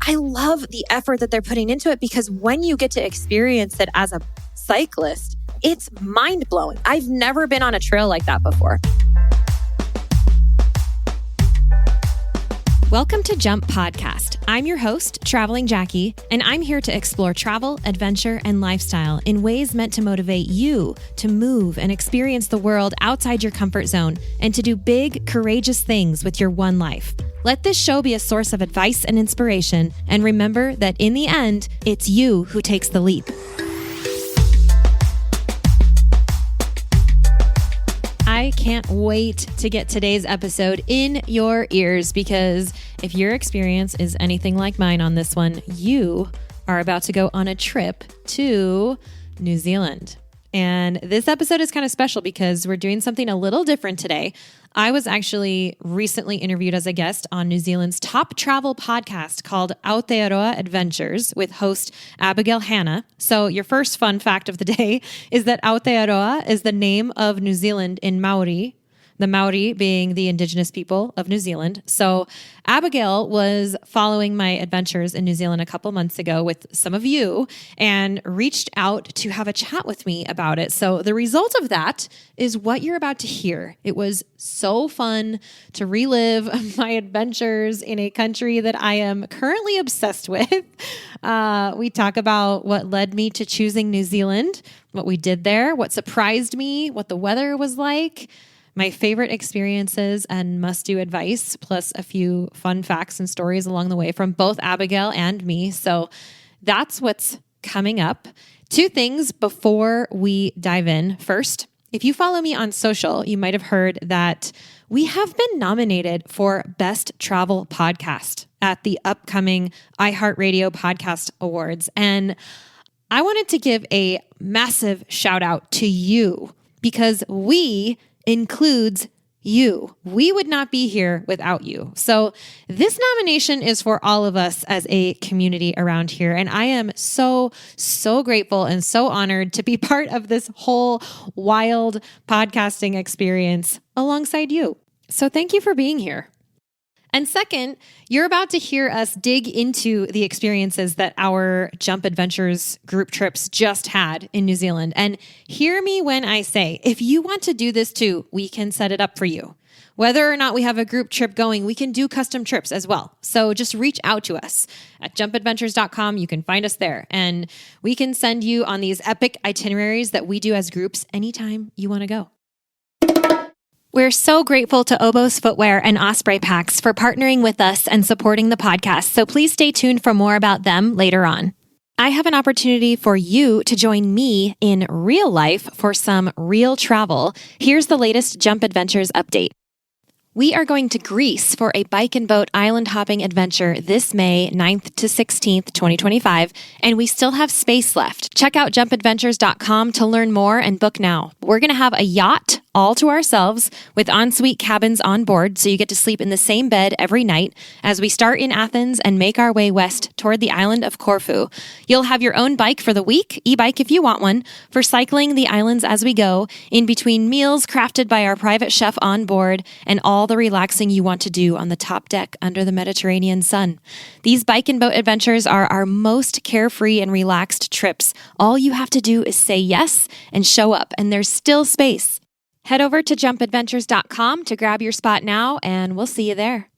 I love the effort that they're putting into it, because when you get to experience it as a cyclist, it's mind-blowing. I've never been on a trail like that before. Welcome to Jump Podcast. I'm your host, Traveling Jackie, and I'm here to explore travel, adventure, and lifestyle in ways meant to motivate you to move and experience the world outside your comfort zone and to do big, courageous things with your one life. Let this show be a source of advice and inspiration, and remember that in the end, it's you who takes the leap. I can't wait to get today's episode in your ears, because if your experience is anything like mine on this one, you are about to go on a trip to New Zealand. And this episode is kind of special because we're doing something a little different today. I was actually recently interviewed as a guest on New Zealand's top travel podcast called Aotearoa Adventures with host Abigail Hannah. So your first fun fact of the day is that Aotearoa is the name of New Zealand in Maori, the Maori being the indigenous people of New Zealand. So Abigail was following my adventures in New Zealand a couple months ago with some of you and reached out to have a chat with me about it. So the result of that is what you're about to hear. It was so fun to relive my adventures in a country that I am currently obsessed with. We talk about what led me to choosing New Zealand, what we did there, what surprised me, what the weather was like, my favorite experiences and must-do advice, plus a few fun facts and stories along the way from both Abigail and me. So that's what's coming up. Two things before we dive in. First, if you follow me on social, you might have heard that we have been nominated for Best Travel Podcast at the upcoming iHeartRadio Podcast Awards. And I wanted to give a massive shout out to you, because we includes you. We would not be here without you. So this nomination is for all of us as a community around here. And I am so grateful and so honored to be part of this whole wild podcasting experience alongside you. So thank you for being here. And second, you're about to hear us dig into the experiences that our Jump Adventures group trips just had in New Zealand. And hear me when I say, if you want to do this too, we can set it up for you. Whether or not we have a group trip going, we can do custom trips as well. So just reach out to us at jumpadventures.com. You can find us there, and we can send you on these epic itineraries that we do as groups anytime you want to go. We're so grateful to Oboz Footwear and Osprey Packs for partnering with us and supporting the podcast, so please stay tuned for more about them later on. I have an opportunity for you to join me in real life for some real travel. Here's the latest Jump Adventures update. We are going to Greece for a bike and boat island hopping adventure this May 9th to 16th, 2025, and we still have space left. Check out jumpadventures.com to learn more and book now. We're going to have a yacht all to ourselves with ensuite cabins on board, so you get to sleep in the same bed every night as we start in Athens and make our way west toward the island of Corfu. You'll have your own bike for the week, e-bike if you want one, for cycling the islands as we go, in between meals crafted by our private chef on board, and all the relaxing you want to do on the top deck under the Mediterranean sun. These bike and boat adventures are our most carefree and relaxed trips. All you have to do is say yes and show up, and there's still space. Head over to jumpadventures.com to grab your spot now, and we'll see you there.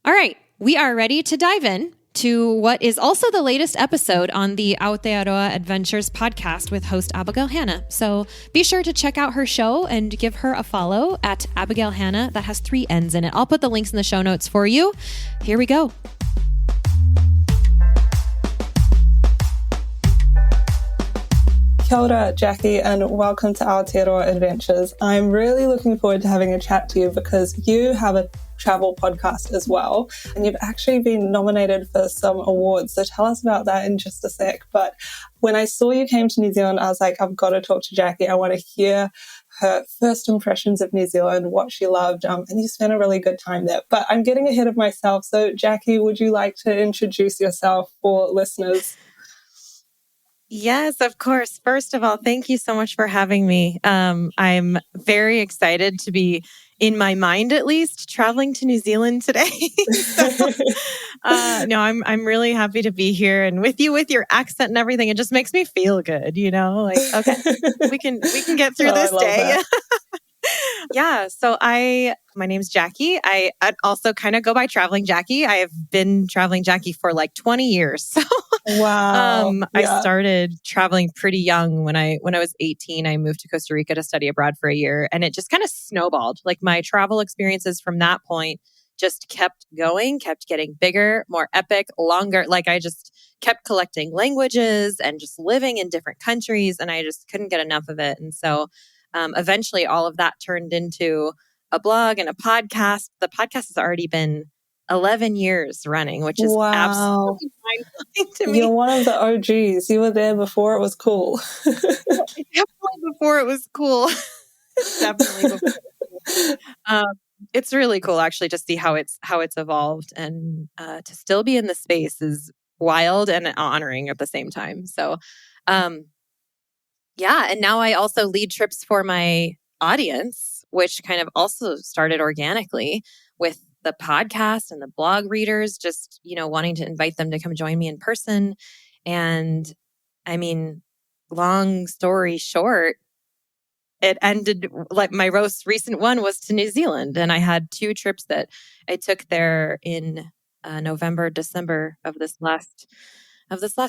All right, we are ready to dive in to what is also the latest episode on the Aotearoa Adventures podcast with host Abigail Hannah. So be sure to check out her show and give her a follow at Abigail Hannah. That has 3 N's in it. I'll put the links in the show notes for you. Here we go. Kia ora, Jackie, and welcome to Aotearoa Adventures. I'm really looking forward to having a chat to you because you have a travel podcast as well, and you've actually been nominated for some awards. So tell us about that in just a sec. But when I saw you came to New Zealand, I was like, I've got to talk to Jackie. I want to hear her first impressions of New Zealand, what she loved, and you spent a really good time there. But I'm getting ahead of myself. So Jackie, would you like to introduce yourself for listeners? Yes, of course. First of all, thank you so much for having me. I'm very excited to be in my mind at least, traveling to New Zealand today. So, no, I'm really happy to be here and with you with your accent and everything. It just makes me feel good, like, okay, we can get through I this love day. that. Yeah. So my name's Jackie. I'd also kind of go by Traveling Jackie. I have been Traveling Jackie for like 20 years. So Wow. I Yeah. started traveling pretty young. When I was 18, I moved to Costa Rica to study abroad for a year, and it just kind of snowballed. Like my travel experiences from that point just kept going, kept getting bigger, more epic, longer. Like I just kept collecting languages and just living in different countries, and I just couldn't get enough of it. And so eventually all of that turned into a blog and a podcast. The podcast has already been 11 years running, which is Wow. absolutely mind-blowing to me. You're one of the OGs. You were there before it was cool. Definitely before it was cool. Definitely before it was cool. It's really cool actually to see how it's evolved, and to still be in the space is wild and honoring at the same time. So yeah, and now I also lead trips for my audience, which kind of also started organically with the podcast and the blog readers, just, wanting to invite them to come join me in person. And I mean, long story short, it ended like my most recent one was to New Zealand. And I had 2 trips that I took there in November, December of this last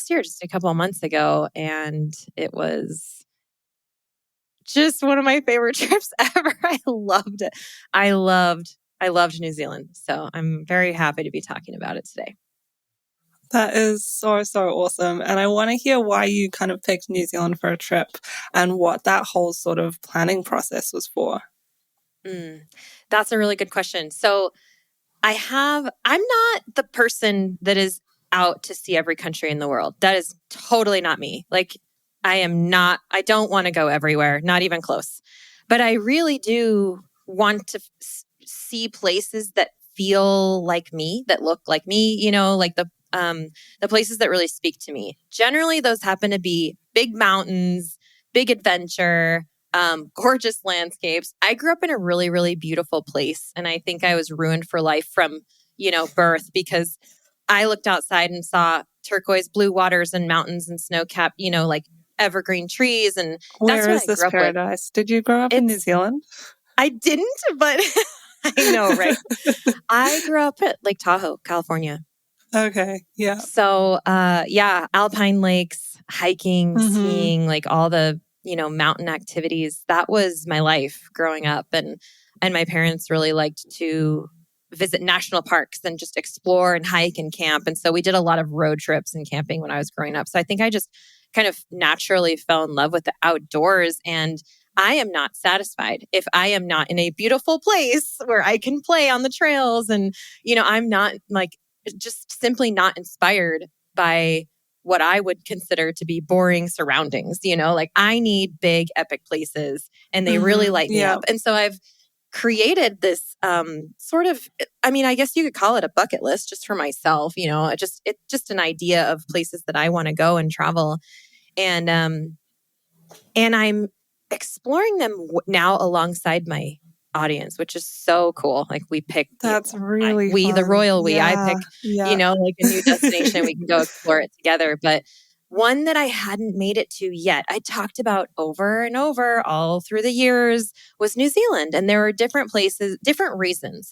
year, just a couple of months ago. And it was just one of my favorite trips ever. I loved it. I loved New Zealand. So I'm very happy to be talking about it today. That is so, so awesome. And I want to hear why you kind of picked New Zealand for a trip and what that whole sort of planning process was for. That's a really good question. So I'm not the person that is out to see every country in the world. That is totally not me. Like I don't want to go everywhere, not even close. But I really do want to see places that feel like me, that look like me, like the places that really speak to me. Generally, those happen to be big mountains, big adventure, gorgeous landscapes. I grew up in a really, really beautiful place. And I think I was ruined for life from, birth, because I looked outside and saw turquoise blue waters and mountains and snow capped, like evergreen trees. And that's Where what is I this grew up with. paradise? Did you grow up in New Zealand? I didn't, but I know, right? I grew up at Lake Tahoe, California. Okay. Yeah. So, alpine lakes, hiking, skiing, like all the, mountain activities. That was my life growing up. And my parents really liked to visit national parks and just explore and hike and camp. And so we did a lot of road trips and camping when I was growing up. So I think I just kind of naturally fell in love with the outdoors. And I am not satisfied if I am not in a beautiful place where I can play on the trails. And, I'm not just simply not inspired by what I would consider to be boring surroundings. Like I need big epic places, and they really light me up. And so I've created this sort of, I guess you could call it a bucket list just for myself. It's just an idea of places that I want to go and travel. And I'm exploring them now alongside my audience, which is so cool. Like we pick, that's really fun. the royal we. I pick, like a new destination. We can go explore it together. But one that I hadn't made it to yet, I talked about over and over all through the years, was New Zealand. And there are different places, different reasons.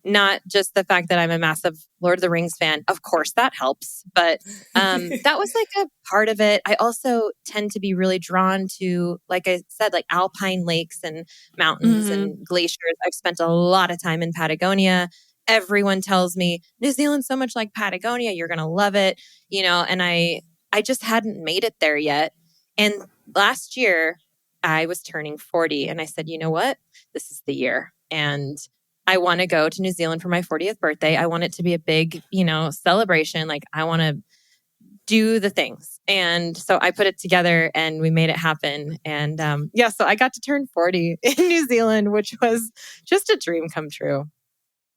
Not just the fact that I'm a massive Lord of the Rings fan. Of course, that helps. But that was like a part of it. I also tend to be really drawn to, like I said, like alpine lakes and mountains and glaciers. I've spent a lot of time in Patagonia. Everyone tells me, New Zealand's so much like Patagonia. You're going to love it. And I just hadn't made it there yet. And last year, I was turning 40. And I said, you know what? This is the year. And I want to go to New Zealand for my 40th birthday. I want it to be a big, celebration. Like I want to do the things. And so I put it together and we made it happen. And so I got to turn 40 in New Zealand, which was just a dream come true.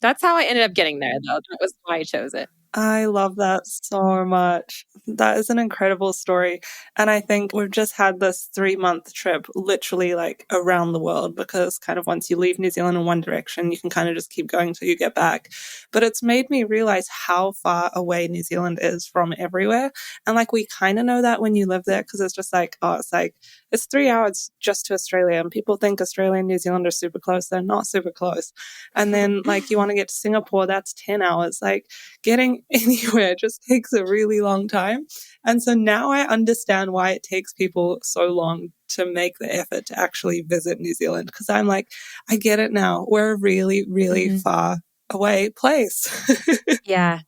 That's how I ended up getting there, though. That was why I chose it. I love that so much. That is an incredible story. And I think we've just had this 3-month trip literally like around the world, because kind of once you leave New Zealand in one direction, you can kind of just keep going till you get back. But it's made me realize how far away New Zealand is from everywhere. And like we kind of know that when you live there, because it's just like, oh, it's 3 hours just to Australia. And people think Australia and New Zealand are super close. They're not super close. And then like you want to get to Singapore, that's 10 hours. Like getting anywhere just takes a really long time. And so now I understand why it takes people so long to make the effort to actually visit New Zealand. Because I'm like, I get it now. We're a really, really far away place. Yeah.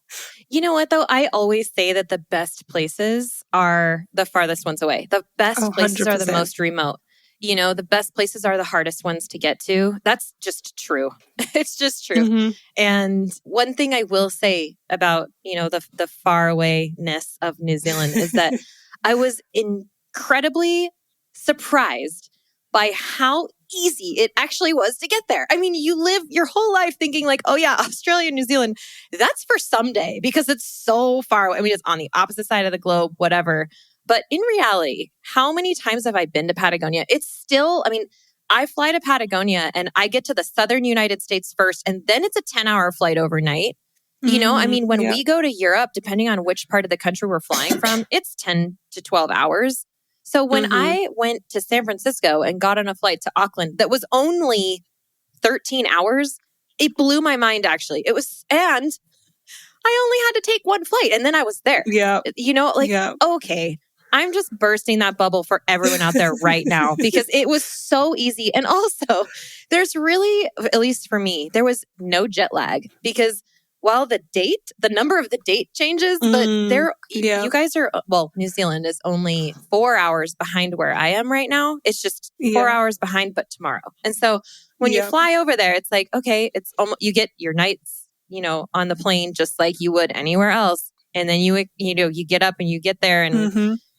You know what, though? I always say that the best places are the farthest ones away. The best places are the most remote. You know, the best places are the hardest ones to get to. That's just true. It's just true. Mm-hmm. And one thing I will say about, you know, the farawayness of New Zealand is that I was incredibly surprised by how easy it actually was to get there. I mean, you live your whole life thinking like, oh yeah, Australia, New Zealand, that's for someday because it's so far away. I mean, it's on the opposite side of the globe, whatever. But in reality, how many times have I been to Patagonia? It's still, I mean, I fly to Patagonia and I get to the southern United States first, and then it's a 10-hour flight overnight. You know, I mean, when we go to Europe, depending on which part of the country we're flying from, it's 10 to 12 hours. So when I went to San Francisco and got on a flight to Auckland that was only 13 hours, it blew my mind, actually. It was, and I only had to take one flight and then I was there. Yeah. You know, like, okay, I'm just bursting that bubble for everyone out there right now because it was so easy. And also, there's really, at least for me, there was no jet lag because while the number of the date changes, but you guys are, well, New Zealand is only 4 hours behind where I am right now. It's just 4 hours behind, but tomorrow. And so when you fly over there, it's like, okay, it's almost, you get your nights, you know, on the plane, just like you would anywhere else. And then you get up and you get there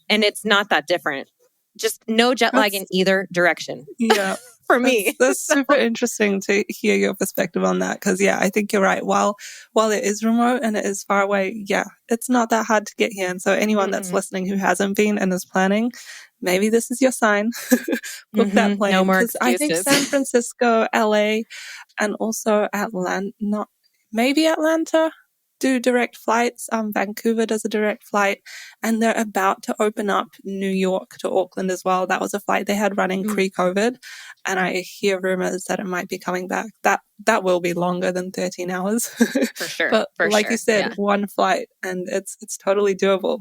and it's not that different. Just no jet lag in either direction. Yeah. For me. That's super interesting to hear your perspective on that. Because, I think you're right. While it is remote and it is far away, it's not that hard to get here. And so anyone that's listening who hasn't been and is planning, maybe this is your sign. Book that plane. No more excuses. I think San Francisco, LA, and also Atlanta, do direct flights. Vancouver does a direct flight, and they're about to open up New York to Auckland as well. That was a flight they had running pre-COVID, and I hear rumors that it might be coming back. That will be longer than 13 hours. For sure. But like you said, one flight, and it's totally doable.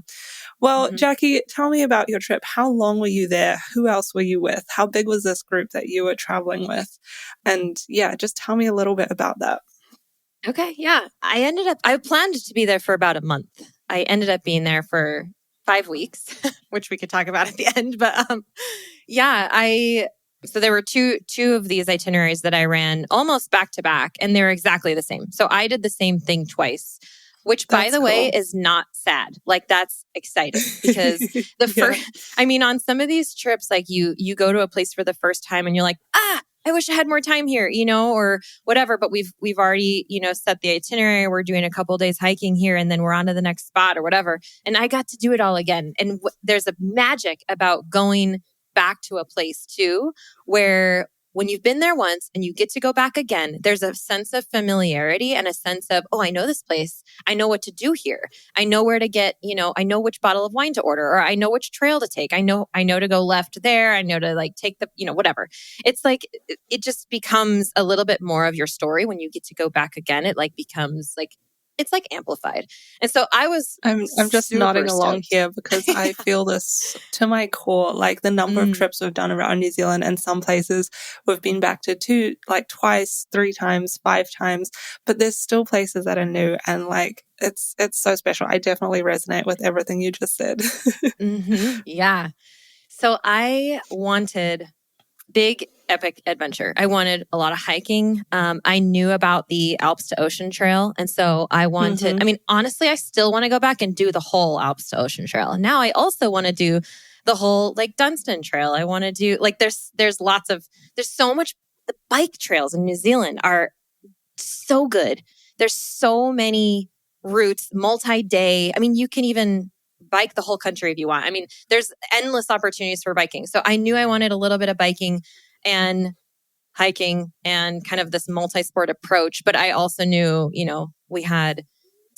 Well, Jackie, tell me about your trip. How long were you there? Who else were you with? How big was this group that you were traveling with? And just tell me a little bit about that. Okay. Yeah. I planned to be there for about a month. I ended up being there for 5 weeks, which we could talk about at the end. But so there were two of these itineraries that I ran almost back to back, and they were exactly the same. So I did the same thing twice, which by the way is not sad. Like that's exciting because first, I mean, on some of these trips, like you go to a place for the first time and you're like, I wish I had more time here, you know, or whatever. But we've already, you know, set the itinerary. We're doing a couple of days hiking here and then we're on to the next spot or whatever. And I got to do it all again. And there's a magic about going back to a place too, where when you've been there once and you get to go back again, there's a sense of familiarity and a sense of, oh, I know this place. I know what to do here. I know where to get, you know, I know which bottle of wine to order, or I know which trail to take. I know to go left there. I know to like take the, you know, whatever. It's like, it just becomes a little bit more of your story when you get to go back again. It like becomes like, it's like amplified. And so I'm just nodding along here because I feel this to my core, like the number of trips we've done around New Zealand, and some places we've been back to twice, 3 times, 5 times, but there's still places that are new, and like it's so special. I definitely resonate with everything you just said. Yeah. So I wanted big epic adventure. I wanted a lot of hiking. I knew about the Alps to Ocean Trail. And so I wanted, I mean, honestly, I still want to go back and do the whole Alps to Ocean Trail. And now I also want to do the whole like Dunstan Trail. I want to do like, there's so much, the bike trails in New Zealand are so good. There's so many routes, multi-day. I mean, you can even bike the whole country if you want. I mean, there's endless opportunities for biking. So I knew I wanted a little bit of biking and hiking and kind of this multi-sport approach. But I also knew, we had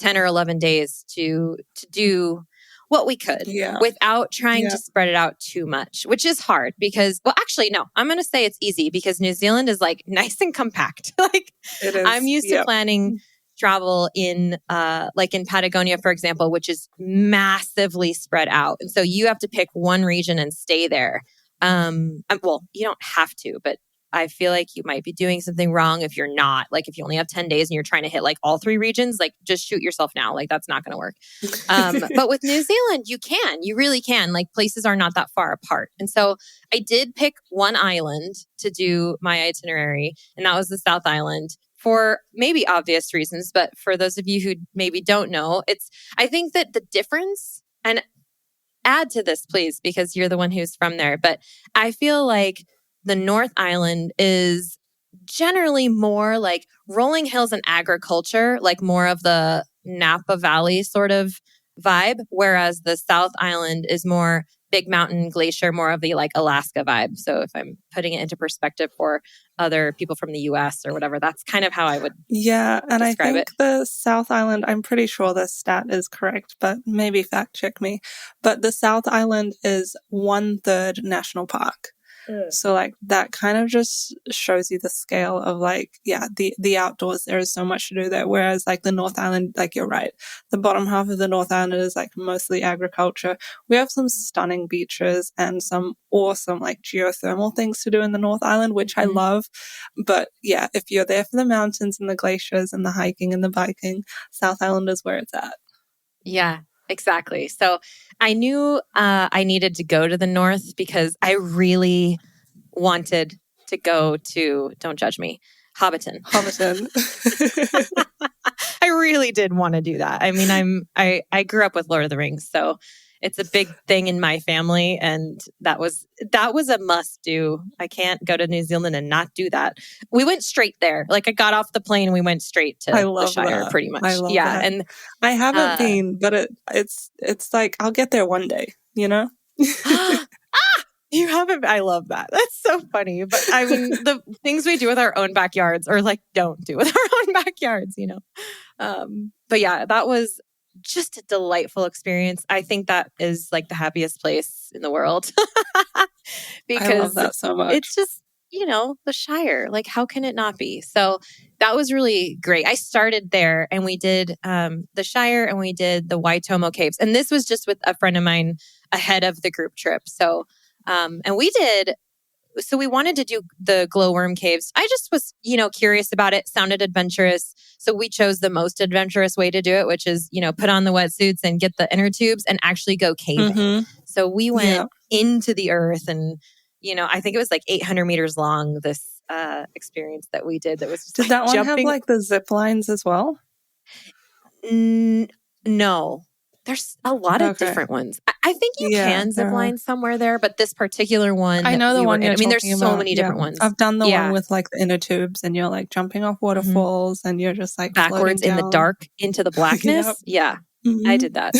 10 or 11 days to do what we could without trying to spread it out too much, which is hard because, well, actually, no, I'm going to say it's easy because New Zealand is like nice and compact. Like it is. I'm used to planning travel in Patagonia, for example, which is massively spread out. And so you have to pick one region and stay there. Well, you don't have to, but I feel like you might be doing something wrong if you're not. Like if you only have 10 days and you're trying to hit like all 3 regions, like just shoot yourself now. Like that's not going to work. But with New Zealand, you really can. Like places are not that far apart. And so I did pick one island to do my itinerary, and that was the South Island for maybe obvious reasons. But for those of you who maybe don't know, I think that the difference, and add to this, please, because you're the one who's from there. But I feel like the North Island is generally more like rolling hills and agriculture, like more of the Napa Valley sort of vibe, whereas the South Island is more big mountain glacier, more of the like Alaska vibe. So if I'm putting it into perspective for other people from the US or whatever, that's kind of how I would and I think it. The South Island, I'm pretty sure the stat is correct, but maybe fact check me. But the South Island is 1/3 national park. So like that kind of just shows you the scale of like, the outdoors. There is so much to do there. Whereas like the North Island, like you're right, the bottom half of the North Island is like mostly agriculture. We have some stunning beaches and some awesome like geothermal things to do in the North Island, which I love. But if you're there for the mountains and the glaciers and the hiking and the biking, South Island is where it's at. Yeah. Exactly. So I knew I needed to go to the north because I really wanted to go to, don't judge me, Hobbiton. I really did want to do that. I mean, I grew up with Lord of the Rings, so it's a big thing in my family, and that was a must do. I can't go to New Zealand and not do that. We went straight there. Like I got off the plane and we went straight to the Shire pretty much. I love that. And I haven't been, but it's like I'll get there one day, you know? You haven't. I love that. That's so funny. But I mean, the things we do with our own backyards or like don't do with our own backyards, But yeah, that was just a delightful experience. I think that is like the happiest place in the world because I love that so much. It's just, the Shire. Like, how can it not be? So that was really great. I started there and we did the Shire and we did the Waitomo Caves. And this was just with a friend of mine ahead of the group trip. So, we wanted to do the glowworm caves. I just was, curious about it, sounded adventurous. So we chose the most adventurous way to do it, which is, put on the wetsuits and get the inner tubes and actually go caving. So we went into the earth and, I think it was like 800 meters long, this experience that we did that was just Did that one have like the zip lines as well? No. There's a lot of different ones. I think you can zip line somewhere there, but this particular one, I know the one. I mean, there's so many different ones. I've done the one with like the inner tubes, and you're like jumping off waterfalls, and you're just like backwards in the dark into the blackness. I did that.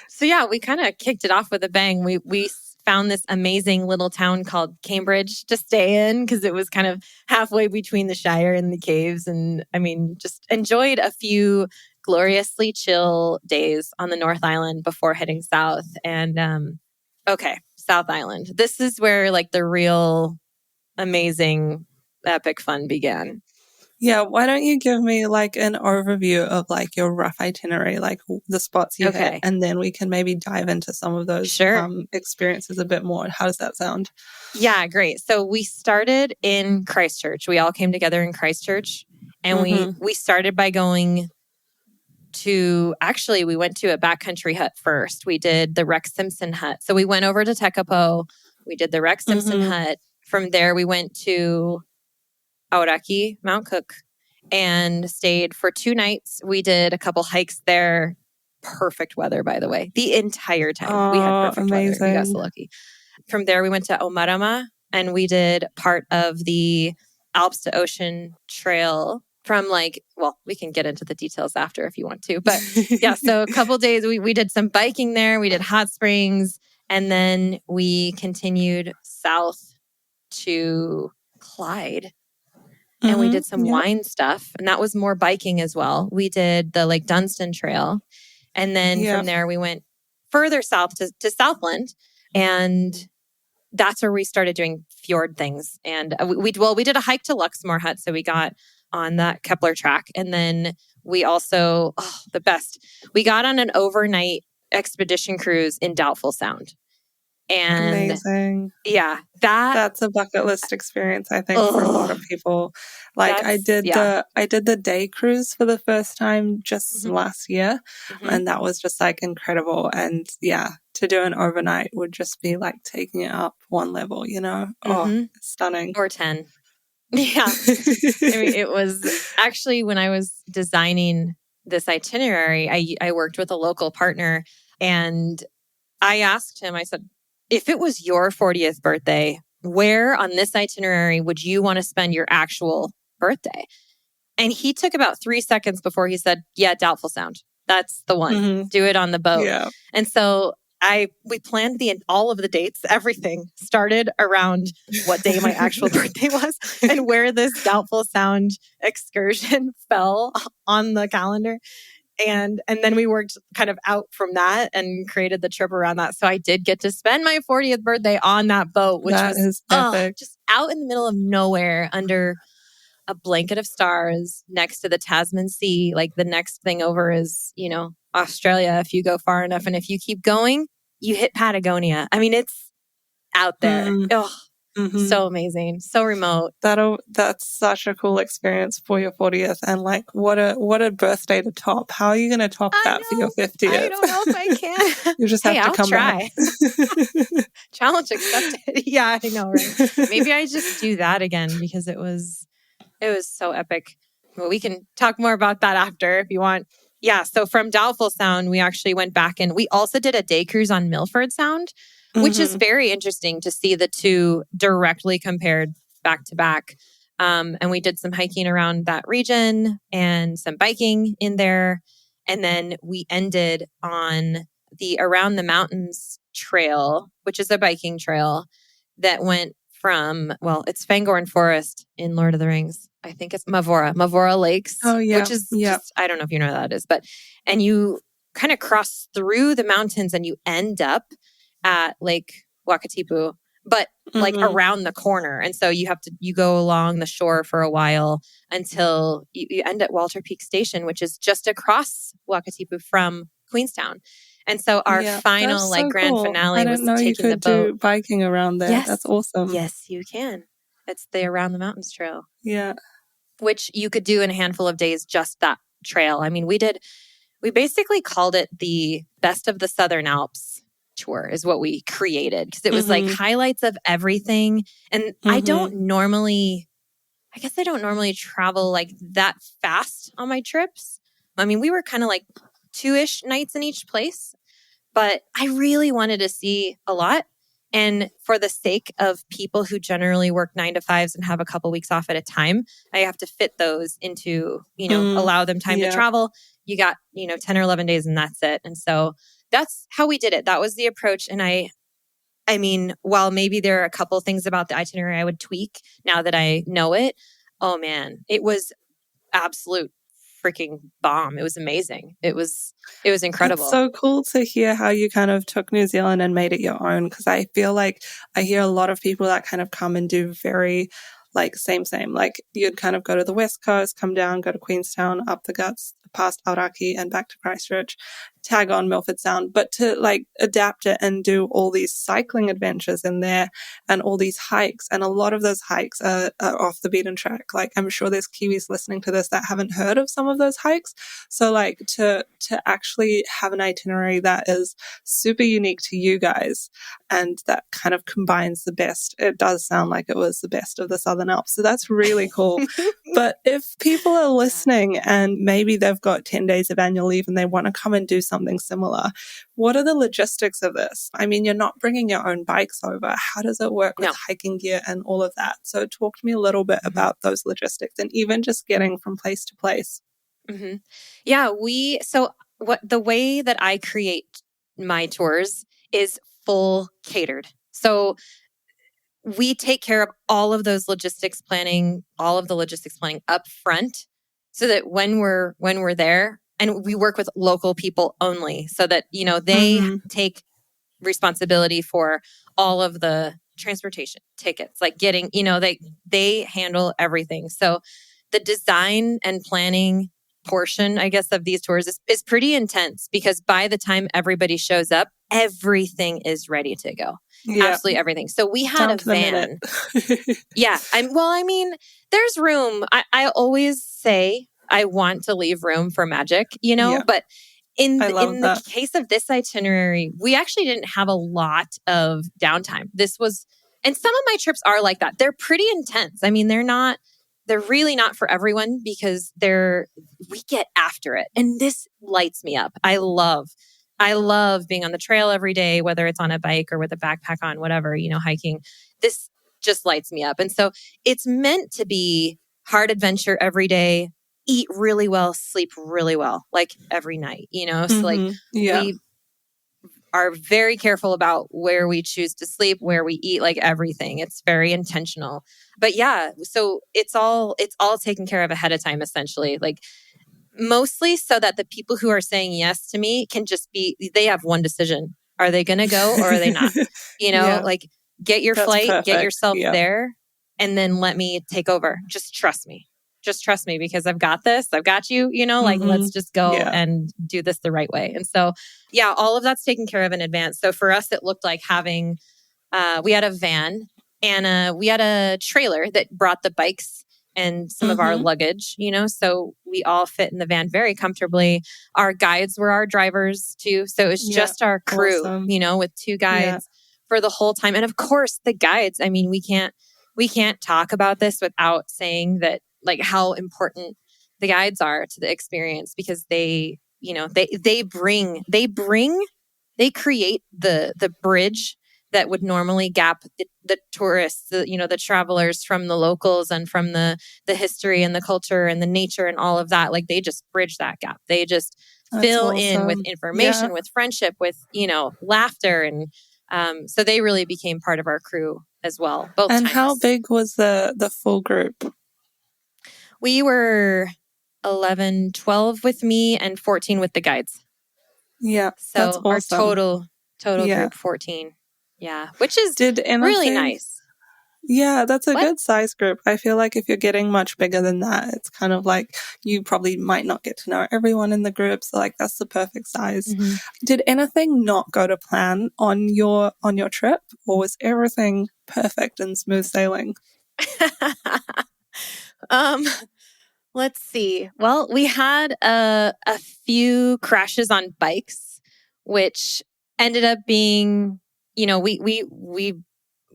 So we kind of kicked it off with a bang. We found this amazing little town called Cambridge to stay in because it was kind of halfway between the Shire and the caves, and I mean, just enjoyed a few gloriously chill days on the North Island before heading south. And South Island. This is where like the real amazing epic fun began. Yeah, why don't you give me like an overview of like your rough itinerary, like the spots you hit, and then we can maybe dive into some of those experiences a bit more. How does that sound? Yeah, great. So we started in Christchurch. We all came together in Christchurch, and we started by going we went to a backcountry hut first. We did the Rex Simpson hut. So we went over to Tekapo. We did the Rex Simpson hut. From there, we went to Aoraki, Mount Cook, and stayed for 2 nights. We did a couple hikes there. Perfect weather, by the way. The entire time. We had perfect weather. We got so lucky. From there, we went to Omarama, and we did part of the Alps to Ocean Trail from we can get into the details after if you want to. But yeah, so a couple days, we did some biking there. We did hot springs. And then we continued south to Clyde. And we did some wine stuff. And that was more biking as well. We did the Lake Dunstan Trail. And then from there, we went further south to Southland. And that's where we started doing fjord things. And we did a hike to Luxmore Hut. So we got on that Kepler track. And then we also, the best, we got on an overnight expedition cruise in Doubtful Sound. And amazing. Yeah, that's a bucket list experience, I think, for a lot of people. Like I did the day cruise for the first time just last year, and that was just like incredible. And to do an overnight would just be like taking it up one level, you know? Stunning. Or 10. Yeah. I mean, it was actually when I was designing this itinerary, I worked with a local partner, and I asked him, I said, if it was your 40th birthday, where on this itinerary would you want to spend your actual birthday? And he took about 3 seconds before he said, yeah, Doubtful Sound. That's the one. Do it on the boat. Yeah. And so we planned all of the dates, everything started around what day my actual birthday was and where this Doubtful Sound excursion fell on the calendar. And then we worked kind of out from that and created the trip around that. So I did get to spend my 40th birthday on that boat, which was epic. Just out in the middle of nowhere under a blanket of stars next to the Tasman Sea. Like the next thing over is, Australia if you go far enough. And if you keep going, you hit Patagonia. I mean, it's out there. So amazing. So remote. That's such a cool experience for your 40th. And like, what a birthday to top. How are you going to top that for your 50th? I don't know if I can. You just have to come try. back. Challenge accepted. Yeah, I know, right? Maybe I just do that again because it was so epic. Well, we can talk more about that after if you want. Yeah. So from Doubtful Sound, we actually went back and we also did a day cruise on Milford Sound, which is very interesting to see the two directly compared back to back. And we did some hiking around that region and some biking in there. And then we ended on the Around the Mountains trail, which is a biking trail that went from, it's Fangorn Forest in Lord of the Rings. I think it's Mavora Lakes, which is just, I don't know if you know what that is, and you kind of cross through the mountains and you end up at Lake Wakatipu, but like around the corner. And so you go along the shore for a while until you end at Walter Peak Station, which is just across Wakatipu from Queenstown. And so our final grand finale was taking the boat. Do biking around there. Yes. That's awesome. Yes, you can. It's the Around the Mountains trail. Yeah. Which you could do in a handful of days, just that trail. I mean, we basically called it the Best of the Southern Alps tour is what we created because it was like highlights of everything. And I don't normally travel like that fast on my trips. I mean, we were kind of like 2-ish nights in each place, but I really wanted to see a lot. And for the sake of people who generally work 9 to 5s and have a couple weeks off at a time, I have to fit those into, allow them time to travel. You got, 10 or 11 days and that's it. And so that's how we did it. That was the approach. And I mean, while maybe there are a couple things about the itinerary I would tweak now that I know it, oh man, it was absolute freaking bomb. It was amazing. It was incredible. It's so cool to hear how you kind of took New Zealand and made it your own, because I feel like I hear a lot of people that kind of come and do very like same. Like you'd kind of go to the West Coast, come down, go to Queenstown, up the guts, past Aoraki and back to Christchurch, tag on Milford Sound, but to like adapt it and do all these cycling adventures in there and all these hikes. And a lot of those hikes are off the beaten track. Like I'm sure there's Kiwis listening to this that haven't heard of some of those hikes. So like to actually have an itinerary that is super unique to you guys and that kind of combines the best. It does sound like it was the best of the Southern Alps. So that's really cool. But if people are listening and maybe they've got 10 days of annual leave and they want to come and do something similar. What are the logistics of this? I mean, you're not bringing your own bikes over. How does it work with hiking gear and all of that? So talk to me a little bit about those logistics and even just getting from place to place. Mm-hmm. Yeah, the way that I create my tours is full catered. So we take care of all of the logistics planning up front so that when we're there, and we work with local people only so that, they take responsibility for all of the transportation, tickets, like getting, they handle everything. So the design and planning portion, I guess, of these tours is pretty intense because by the time everybody shows up, everything is ready to go. Yeah. Absolutely everything. So we had a van. Yeah. There's room. I always say I want to leave room for magic, but in the case of this itinerary, we actually didn't have a lot of downtime. And some of my trips are like that. They're pretty intense. I mean, they're really not for everyone because we get after it. And this lights me up. I love being on the trail every day, whether it's on a bike or with a backpack on, whatever, hiking. This just lights me up. And so it's meant to be hard adventure every day, eat really well, sleep really well, like every night, So we are very careful about where we choose to sleep, where we eat, like everything. It's very intentional. But yeah, so it's all taken care of ahead of time, essentially. Like mostly so that the people who are saying yes to me can just they have one decision. Are they going to go or are they not? Like get your flight, perfect. Get yourself there, and then let me take over. Just trust me. Just trust me because I've got this. I've got you, let's just go and do this the right way. And so, yeah, all of that's taken care of in advance. So for us, it looked like having, we had a van and we had a trailer that brought the bikes and some of our luggage, so we all fit in the van very comfortably. Our guides were our drivers too. So it was just our crew, awesome. With two guides for the whole time. And of course the guides, I mean, we can't talk about this without saying that, like how important the guides are to the experience because they create the bridge that would normally gap the tourists, the travelers from the locals and from the history and the culture and the nature and all of that. Like they just bridge that gap. They just fill in with information, with friendship, with, laughter. And so they really became part of our crew as well. Both and times. How big was the full group? We were 11, 12 with me and 14 with the guides. Yeah. So that's awesome. Our total group 14. Yeah. Which is really nice. Yeah, that's a good size group. I feel like if you're getting much bigger than that, it's kind of like you probably might not get to know everyone in the group. So like that's the perfect size. Mm-hmm. Did anything not go to plan on your trip, or was everything perfect and smooth sailing? Let's see. Well, we had a few crashes on bikes, which ended up being, we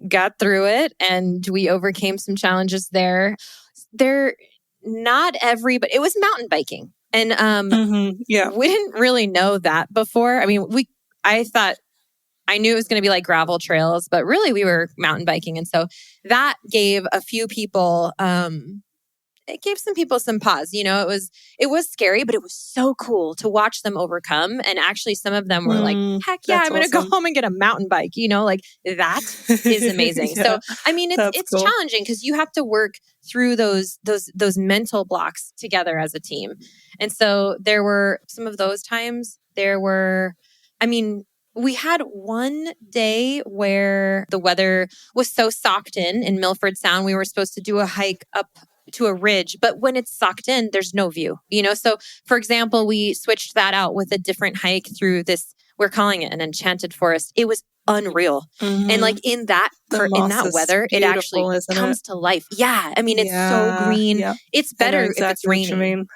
got through it and we overcame some challenges there. But it was mountain biking. And we didn't really know that before. I mean, I thought I knew it was going to be like gravel trails, but really we were mountain biking. And so that gave a few people, it gave some people some pause. It was scary, but it was so cool to watch them overcome. And actually some of them were like, heck yeah, I'm going to go home and get a mountain bike, like that is amazing. So, I mean, it's cool. Challenging because you have to work through those mental blocks together as a team. And so there were some of those times we had one day where the weather was so socked in Milford Sound. We were supposed to do a hike up to a ridge, but when it's socked in, there's no view, So for example, we switched that out with a different hike through this, we're calling it an enchanted forest. It was unreal. Mm-hmm. And like in that weather, it actually comes to life. Yeah. I mean, it's so green. Yeah. It's better if it's raining.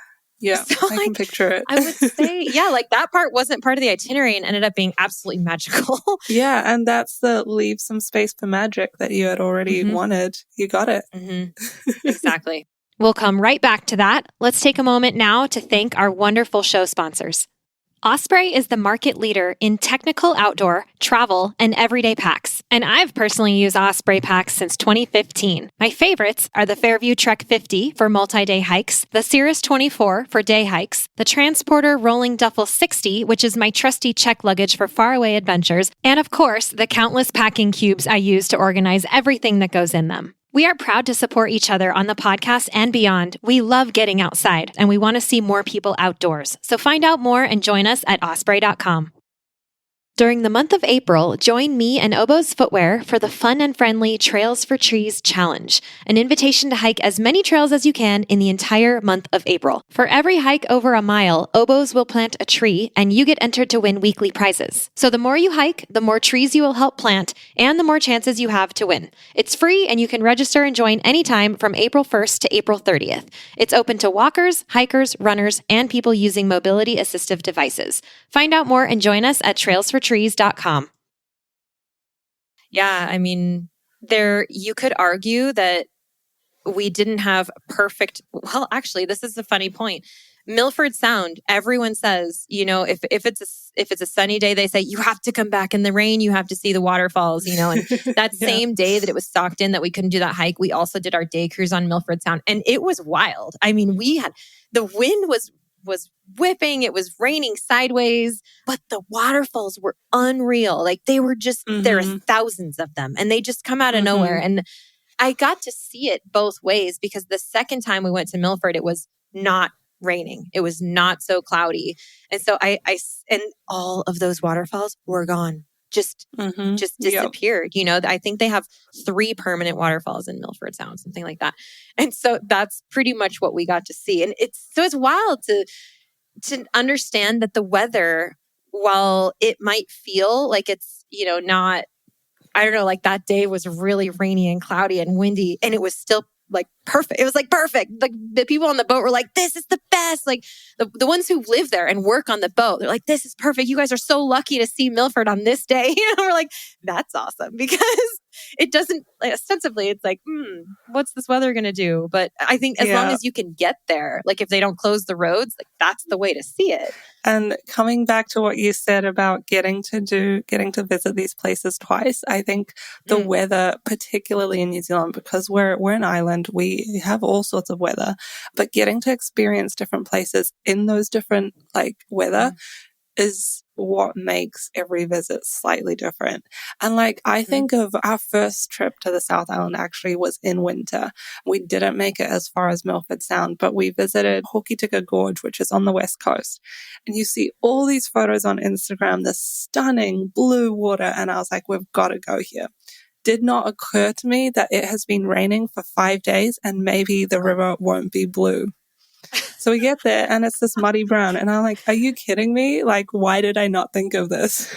Yeah, so I can picture it. I would say, like that part wasn't part of the itinerary and ended up being absolutely magical. Yeah, and that's the leave some space for magic that you had already wanted. You got it. Mm-hmm. Exactly. We'll come right back to that. Let's take a moment now to thank our wonderful show sponsors. Osprey is the market leader in technical outdoor, travel, and everyday packs. And I've personally used Osprey packs since 2015. My favorites are the Fairview Trek 50 for multi-day hikes, the Cirrus 24 for day hikes, the Transporter Rolling Duffel 60, which is my trusty check luggage for faraway adventures, and of course, the countless packing cubes I use to organize everything that goes in them. We are proud to support each other on the podcast and beyond. We love getting outside, and we want to see more people outdoors. So find out more and join us at osprey.com. During the month of April, join me and Obo's Footwear for the fun and friendly Trails for Trees Challenge, an invitation to hike as many trails as you can in the entire month of April. For every hike over a mile, Obo's will plant a tree, and you get entered to win weekly prizes. So the more you hike, the more trees you will help plant, and the more chances you have to win. It's free, and you can register and join anytime from April 1st to April 30th. It's open to walkers, hikers, runners, and people using mobility assistive devices. Find out more and join us at trailsfortrees.com. Yeah, I mean, you could argue that we didn't have perfect. Well, actually, this is a funny point. Milford Sound, everyone says, if it's a sunny day, they say you have to come back in the rain, you have to see the waterfalls, and that Yeah. same day that it was socked in that we couldn't do that hike, we also did our day cruise on Milford Sound, and it was wild. I mean, the wind was whipping, it was raining sideways, but the waterfalls were unreal. Like they were just, there are thousands of them, and they just come out of nowhere. And I got to see it both ways, because the second time we went to Milford, it was not raining. It was not so cloudy. And so and all of those waterfalls were gone. Just disappeared. Yep. I think they have 3 permanent waterfalls in Milford Sound, something like that. And so that's pretty much what we got to see. And it's wild to understand that the weather, while it might feel like it's, not, I don't know, like that day was really rainy and cloudy and windy, and it was still like perfect. It was like perfect. Like the people on the boat were like, this is the best. Like the ones who live there and work on the boat, they're like, this is perfect. You guys are so lucky to see Milford on this day. We're like, that's awesome, because it doesn't, like, ostensibly, it's like, what's this weather going to do? But I think as long as you can get there, like if they don't close the roads, like that's the way to see it. And coming back to what you said about getting to visit these places twice, I think the weather, particularly in New Zealand, because we're an island, we have all sorts of weather, but getting to experience different places in those different weather is what makes every visit slightly different. And I think of our first trip to the South Island actually was in winter. We didn't make it as far as Milford Sound, but we visited Hokitika Gorge, which is on the west coast. And you see all these photos on Instagram, the stunning blue water. And I was like, we've got to go here. Did not occur to me that it has been raining for 5 days and maybe the river won't be blue. So we get there and it's this muddy brown. And I'm like, are you kidding me? Like, why did I not think of this?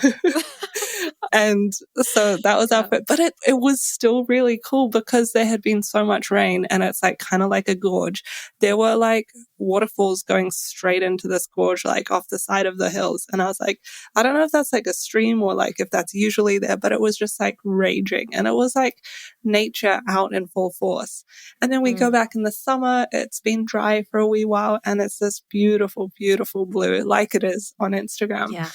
And so that was our first, but it was still really cool because there had been so much rain, and it's kind of like a gorge. There were waterfalls going straight into this gorge, off the side of the hills. And I was like, I don't know if that's a stream or if that's usually there, but it was just raging. And it was nature out in full force. And then we go back in the summer, it's been dry for a wee while, and it's this beautiful, beautiful blue, like it is on Instagram. Yeah.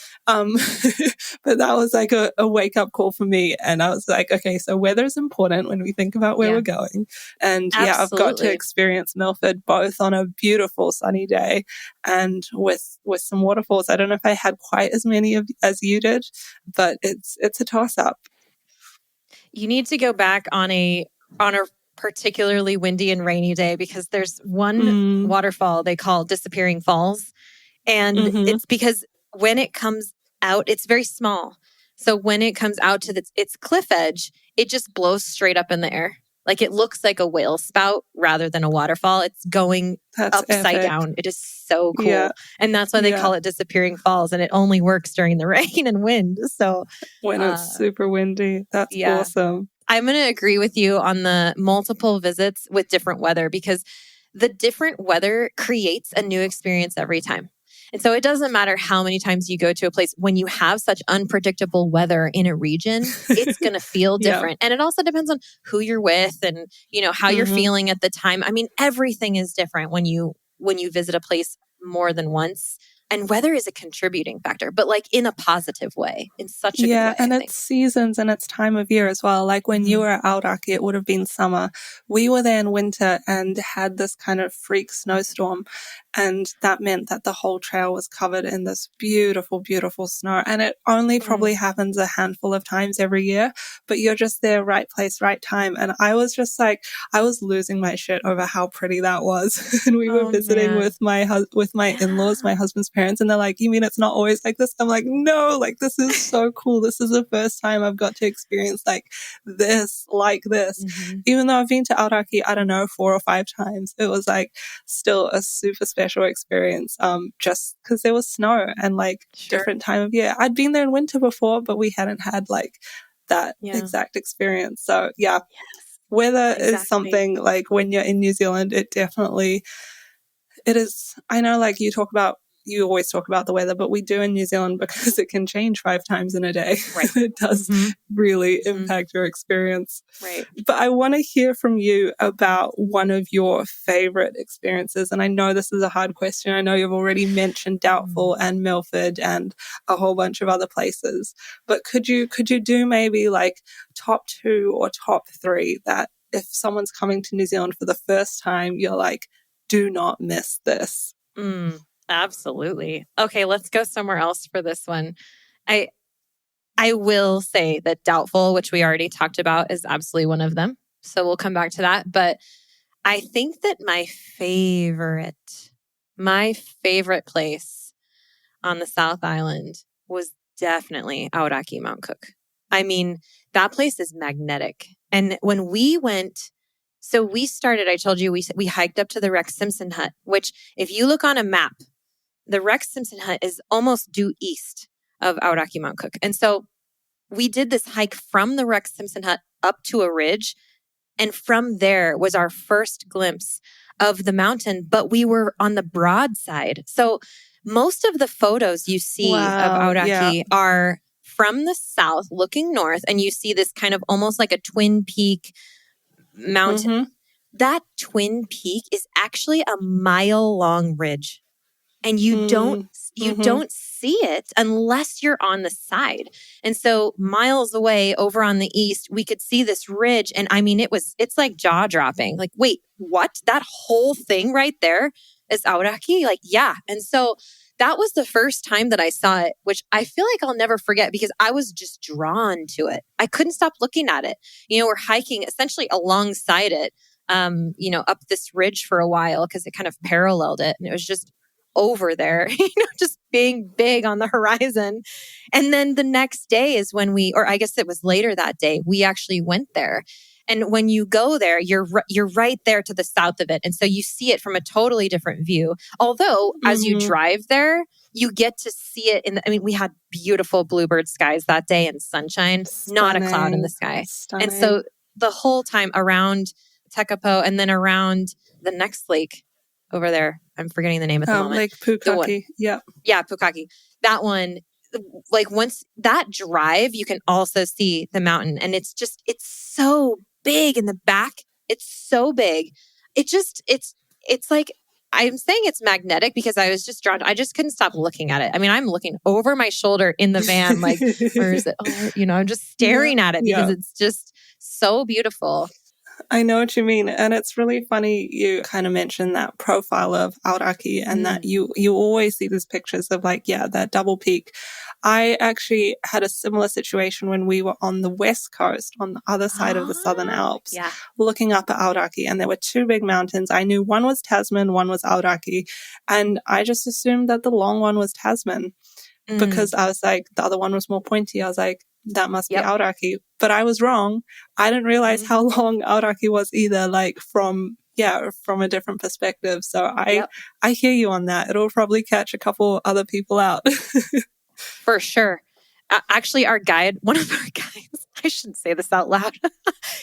But that was a wake-up call for me. And I was like, okay, so weather is important when we think about where we're going. And I've got to experience Milford both on a beautiful sunny day and with some waterfalls. I don't know if I had quite as many as you did, but it's a toss-up. You need to go back on a particularly windy and rainy day, because there's one waterfall they call Disappearing Falls. And it's because when it comes out, it's very small. So when it comes out to its cliff edge, it just blows straight up in the air. It looks like a whale spout rather than a waterfall. It's going upside down. It is so cool. Yeah. And that's why they call it Disappearing Falls. And it only works during the rain and wind. So when it's super windy, that's awesome. I'm going to agree with you on the multiple visits with different weather, because the different weather creates a new experience every time. And so it doesn't matter how many times you go to a place, when you have such unpredictable weather in a region, it's going to feel Yeah. different. And it also depends on who you're with and, how you're feeling at the time. I mean, everything is different when you visit a place more than once. And weather is a contributing factor, but like in a positive way, in such a good way. And I think. it's seasons and it's time of year as well. Like when you were at Aotearoa, it would have been summer. We were there in winter and had this kind of freak snowstorm. And that meant that the whole trail was covered in this beautiful, beautiful snow. And it only probably happens a handful of times every year, but you're just there, right place, right time. And I was just like, I was losing my shit over how pretty that was. And we were visiting with my in-laws, my husband's parents, and they're like, "You mean it's not always like this?" I'm like, "No, like this is so cool. This is the first time I've got to experience like this. Even though I've been to Aotearoa, I don't know, 4 or 5 times, it was like still a super special experience. Just because there was snow and like different time of year. I'd been there in winter before, but we hadn't had like that exact experience. So weather is something like when you're in New Zealand, it is. I know like you always talk about the weather, but we do in New Zealand because it can change 5 times in a day. Right. It does really impact your experience. Right. But I want to hear from you about one of your favorite experiences. And I know this is a hard question. I know you've already mentioned Doubtful and Milford and a whole bunch of other places. But could you do maybe like top 2 or top 3 that if someone's coming to New Zealand for the first time, you're like, do not miss this? Absolutely. Okay, let's go somewhere else for this one. I will say that Doubtful, which we already talked about, is absolutely one of them. So we'll come back to that. But I think that my favorite place on the South Island was definitely Aotearoa Mount Cook. I mean, that place is magnetic. And when we went, so we started, I told you, we hiked up to the Rex Simpson Hut, which if you look on a map, the Rex Simpson Hut is almost due east of Aotearoa Mount Cook. And so we did this hike from the Rex Simpson Hut up to a ridge. And from there was our first glimpse of the mountain, but we were on the broad side. So most of the photos you see of Aotearoa are from the south looking north, and you see this kind of almost like a twin peak mountain. That twin peak is actually a mile-long ridge. And you don't see it unless you're on the side. And so miles away over on the east, we could see this ridge. And I mean, it's like jaw dropping. Like, wait, what? That whole thing right there is Aotearoa? Like, yeah. And so that was the first time that I saw it, which I feel like I'll never forget because I was just drawn to it. I couldn't stop looking at it. We're hiking essentially alongside it, up this ridge for a while because it kind of paralleled it. And it was just over there, just being big on the horizon. And then the next day is when or I guess it was later that day, we actually went there. And when you go there, you're right there to the south of it. And so you see it from a totally different view. Although as you drive there, you get to see it we had beautiful bluebird skies that day and sunshine, not a cloud in the sky. And so the whole time around Tekapo and then around the next lake over there, I'm forgetting the name at the moment. Lake Pukaki. Yeah, Pukaki. That one, like once that drive, you can also see the mountain. And it's so big in the back. It's so big. It's like, I'm saying it's magnetic because I was just drawn. I just couldn't stop looking at it. I mean, I'm looking over my shoulder in the van, like, where is it? Oh, I'm just staring at it because it's just so beautiful. I know what you mean. And it's really funny you kind of mentioned that profile of Aotearoa and that you always see these pictures of like, that double peak. I actually had a similar situation when we were on the west coast on the other side of the Southern Alps, looking up at Aotearoa, and there were 2 big mountains. I knew one was Tasman, one was Aotearoa, and I just assumed that the long one was Tasman because I was like, the other one was more pointy. I was like, that must be Aotearoa. But I was wrong. I didn't realize how long Aotearoa was either, like from a different perspective. So I hear you on that. It'll probably catch a couple other people out. For sure. Actually, one of our guides, I shouldn't say this out loud.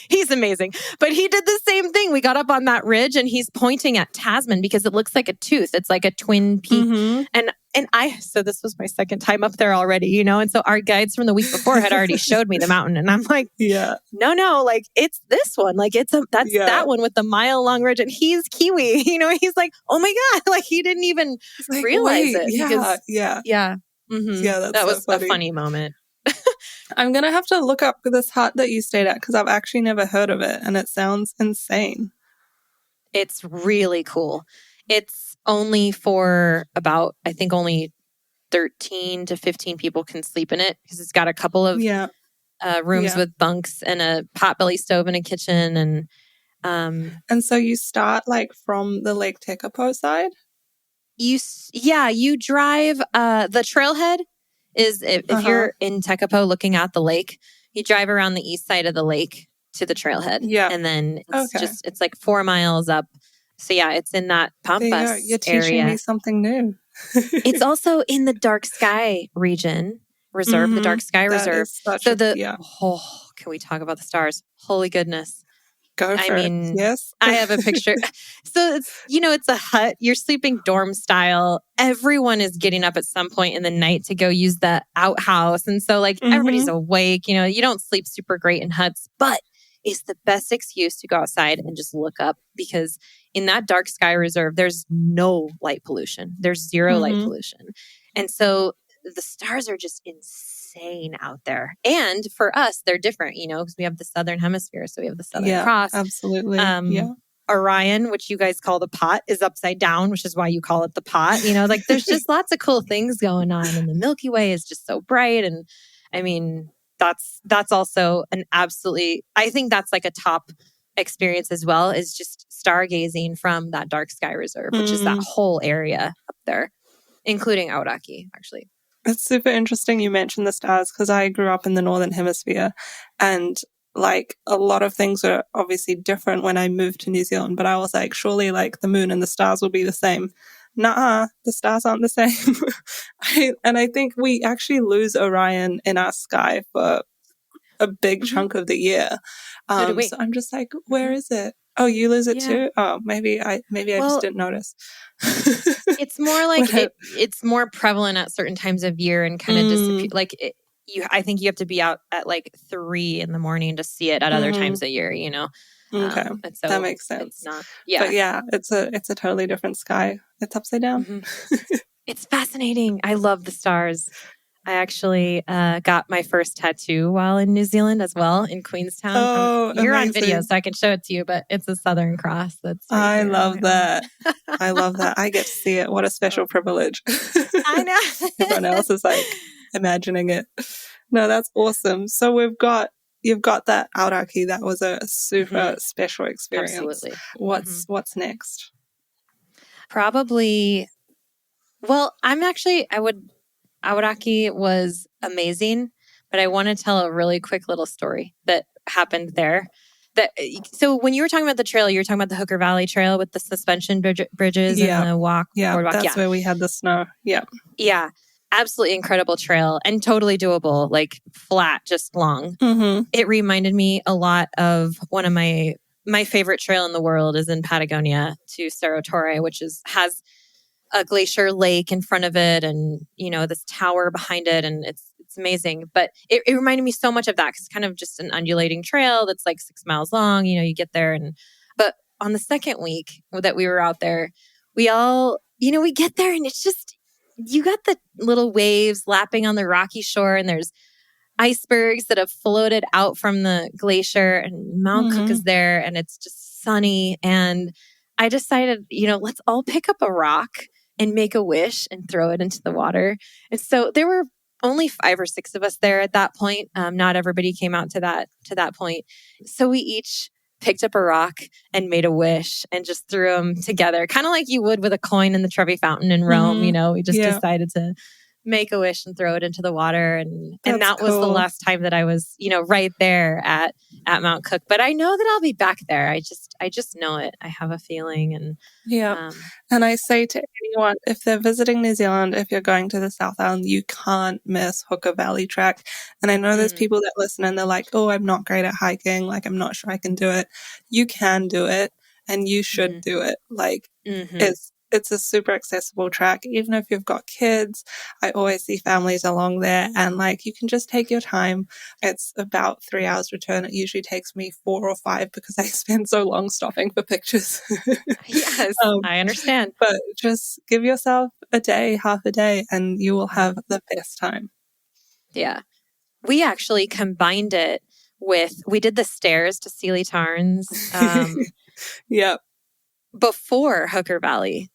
He's amazing. But he did the same thing. We got up on that ridge and he's pointing at Tasman because it looks like a tooth. It's like a twin peak. Mm-hmm. So this was my second time up there already, And so our guides from the week before had already showed me the mountain. And I'm like, no, like it's this one. Like that's that one with the mile-long ridge. And he's Kiwi, He's like, oh my God. Like he didn't even realize it. Yeah. Mm-hmm. Yeah, that was so a funny moment. I'm going to have to look up this hut that you stayed at because I've actually never heard of it and it sounds insane. It's really cool. It's only for about, I think only 13 to 15 people can sleep in it because it's got a couple of rooms with bunks and a potbelly stove and a kitchen. And so you start like from the Lake Tekapo side? You drive, the trailhead is if you're in Tekapo looking at the lake, you drive around the east side of the lake to the trailhead. Yeah. And then it's like 4 miles up. So yeah, it's in that Pampas You're teaching me something new. It's also in the Dark Sky region reserve, the Dark Sky Reserve. Can we talk about the stars? Holy goodness. Yes. I have a picture. So it's a hut. You're sleeping dorm style. Everyone is getting up at some point in the night to go use the outhouse. And so everybody's awake. You don't sleep super great in huts, but it's the best excuse to go outside and just look up because in that Dark Sky Reserve, there's no light pollution. There's zero light pollution. And so the stars are just insane out there. And for us, they're different, because we have the Southern Hemisphere. So we have the Southern Cross. Absolutely. Orion, which you guys call the pot, is upside down, which is why you call it the pot. There's just lots of cool things going on. And the Milky Way is just so bright. And I mean, that's also an absolutely, I think that's like a top experience as well, is just stargazing from that Dark Sky Reserve, which is that whole area up there, including Aotearoa, actually. It's super interesting you mentioned the stars because I grew up in the Northern Hemisphere and a lot of things are obviously different when I moved to New Zealand, but I was like, surely the moon and the stars will be the same. Nuh-uh, the stars aren't the same. I think we actually lose Orion in our sky for a big chunk of the year. So I'm just like, where is it? Oh, you lose it too? Oh, maybe I just didn't notice. It's more like it's more prevalent at certain times of year and kind of disappear. I think you have to be out at 3 a.m. to see it at other times of year, Okay, so that makes sense. But it's a totally different sky. It's upside down. It's fascinating. I love the stars. I actually got my first tattoo while in New Zealand as well, in Queenstown. Oh, you're amazing. on video, so I can show it to you, but it's a Southern Cross. I love that. I love that. I get to see it. What a special privilege. I know. Everyone else is imagining it. No, that's awesome. So you've got that Aotearoa. That was a super special experience. Absolutely. What's next? Probably, Aotearoa was amazing, but I want to tell a really quick little story that happened there. So when you were talking about the trail, you were talking about the Hooker Valley Trail with the suspension bridges and the boardwalk. That's where we had the snow. Yeah. Absolutely incredible trail and totally doable, flat, just long. It reminded me a lot of one of my favorite trail in the world is in Patagonia to Cerro Torre, which has a glacier lake in front of it and, this tower behind it. And it's amazing. But it reminded me so much of that because it's kind of just an undulating trail that's 6 miles long. You get there. But on the second week that we were out there, we all, we get there and it's just, you got the little waves lapping on the rocky shore and there's icebergs that have floated out from the glacier and Mount Cook is there and it's just sunny. And I decided, let's all pick up a rock and make a wish and throw it into the water. And so there were only 5 or 6 of us there at that point. Not everybody came out to that point. So we each picked up a rock and made a wish and just threw them together, kind of like you would with a coin in the Trevi Fountain in Rome. We just decided to make a wish and throw it into the water. And that was the cool. last time that I was, right there at Mount Cook. But I know that I'll be back there. I just know it. I have a feeling. And yeah. And I say to anyone, if they're visiting New Zealand, if you're going to the South Island, you can't miss Hooker Valley Track. And I know there's people that listen and they're like, oh, I'm not great at hiking. Like, I'm not sure I can do it. You can do it and you should do it. Like, it's a super accessible track. Even if you've got kids, I always see families along there and like, you can just take your time. It's about 3 hours return. It usually takes me 4 or 5 because I spend so long stopping for pictures. Yes, I understand. But just give yourself a day, half a day, and you will have the best time. Yeah. We actually combined it we did the stairs to Sealy Tarns before Hooker Valley.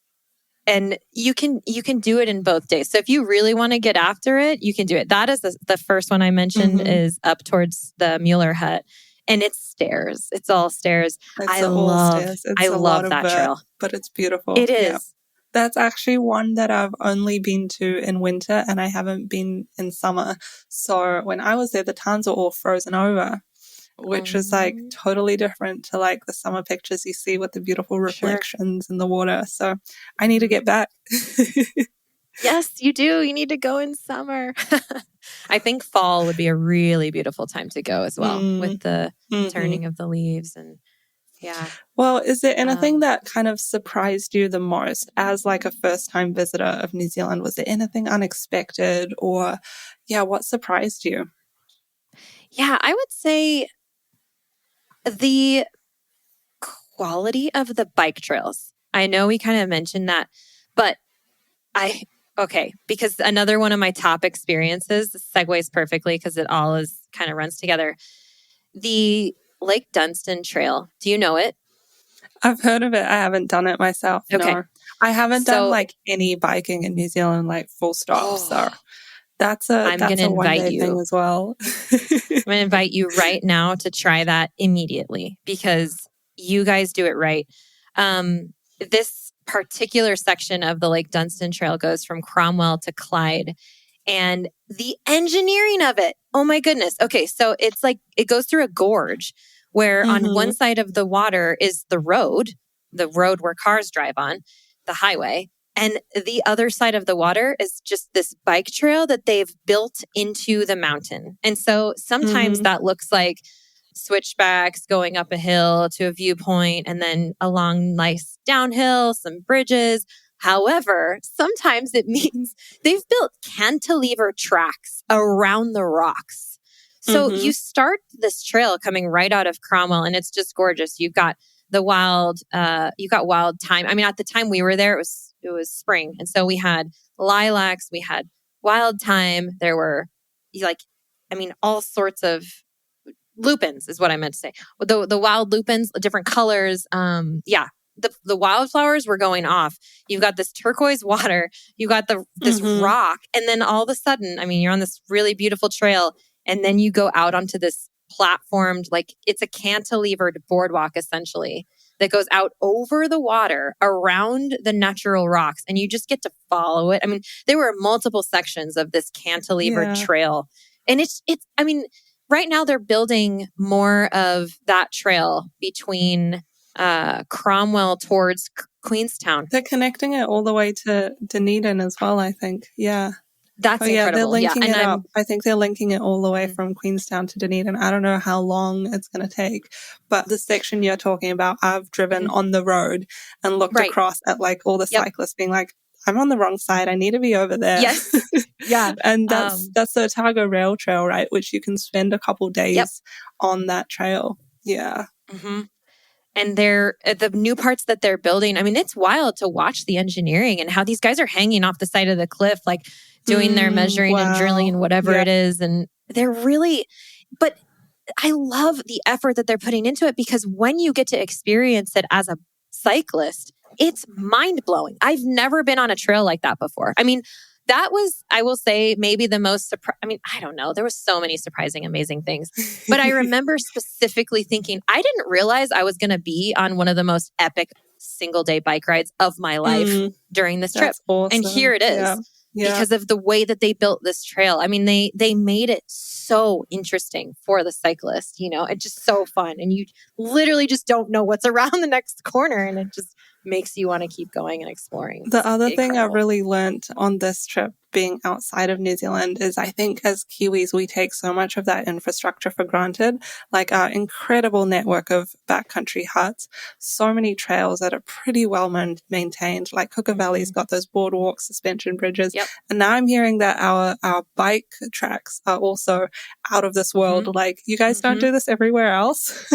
And you can do it in both days. So if you really want to get after it, you can do it. That is the first one I mentioned is up towards the Mueller Hut. And it's stairs. It's all stairs. I love that trail. But it's beautiful. It is. Yeah. That's actually one that I've only been to in winter and I haven't been in summer. So when I was there, the tarns are all frozen over, which is like totally different to like the summer pictures you see with the beautiful reflections in the water. So I need to get back. Yes, you do. You need to go in summer. I think fall would be a really beautiful time to go as well with the turning of the leaves and Well, is there anything that kind of surprised you the most as like a first-time visitor of New Zealand? Was there anything unexpected or what surprised you? Yeah, I would say the quality of the bike trails. I know we kind of mentioned that, but because another one of my top experiences segues perfectly because it all kind of runs together. The Lake Dunstan Trail. Do you know it? I've heard of it. I haven't done it myself. Okay. No. I haven't done like any biking in New Zealand, like full stop. So that's a one-day thing as well. I'm going to invite you right now to try that immediately because you guys do it right. This particular section of the Lake Dunstan Trail goes from Cromwell to Clyde. And the engineering of it, oh my goodness. Okay, so it's like it goes through a gorge where on one side of the water is the road where cars drive on, the highway. And the other side of the water is just this bike trail that they've built into the mountain. And so sometimes that looks like switchbacks going up a hill to a viewpoint and then along nice downhill, some bridges. However, sometimes it means they've built cantilever tracks around the rocks. So you start this trail coming right out of Cromwell and it's just gorgeous. You've got wild thyme. I mean, at the time we were there, it was spring. And so we had lilacs, we had wild thyme. There were all sorts of lupins is what I meant to say. The wild lupins, different colors. The wildflowers were going off. You've got this turquoise water. You got this rock. And then all of a sudden, I mean, you're on this really beautiful trail. And then you go out onto this platformed, like it's a cantilevered boardwalk essentially that goes out over the water around the natural rocks. And you just get to follow it. I mean, there were multiple sections of this cantilevered trail. And right now they're building more of that trail between Cromwell towards Queenstown. They're connecting it all the way to Dunedin as well, I think. Yeah. That's incredible. They're linking it up. I think they're linking it all the way from Queenstown to Dunedin. I don't know how long it's going to take, but the section you're talking about, I've driven on the road and looked across at like all the cyclists being like, I'm on the wrong side. I need to be over there. Yes. Yeah. And that's the Otago Rail Trail, right? Which you can spend a couple days on that trail. Yeah. Mm-hmm. And the new parts that they're building, I mean, it's wild to watch the engineering and how these guys are hanging off the side of the cliff, like doing their measuring and drilling and whatever it is. And they're really, but I love the effort that they're putting into it because when you get to experience it as a cyclist, it's mind blowing. I've never been on a trail like that before. I mean, that was, I will say, maybe the most, I don't know. There was so many surprising, amazing things. But I remember specifically thinking, I didn't realize I was going to be on one of the most epic single day bike rides of my life during this trip. Awesome. And here it is. Yeah. Yeah. because of the way that they built this trail. I mean, they made it so interesting for the cyclist, it's just so fun. And you literally just don't know what's around the next corner. And it just makes you want to keep going and exploring. The other thing I incredible. really learned on this trip being outside of New Zealand is I think as Kiwis, we take so much of that infrastructure for granted, like our incredible network of backcountry huts, so many trails that are pretty well maintained, like Cooker Valley's got those boardwalks, suspension bridges. Yep. And now I'm hearing that our bike tracks are also out of this world. Like, you guys don't do this everywhere else.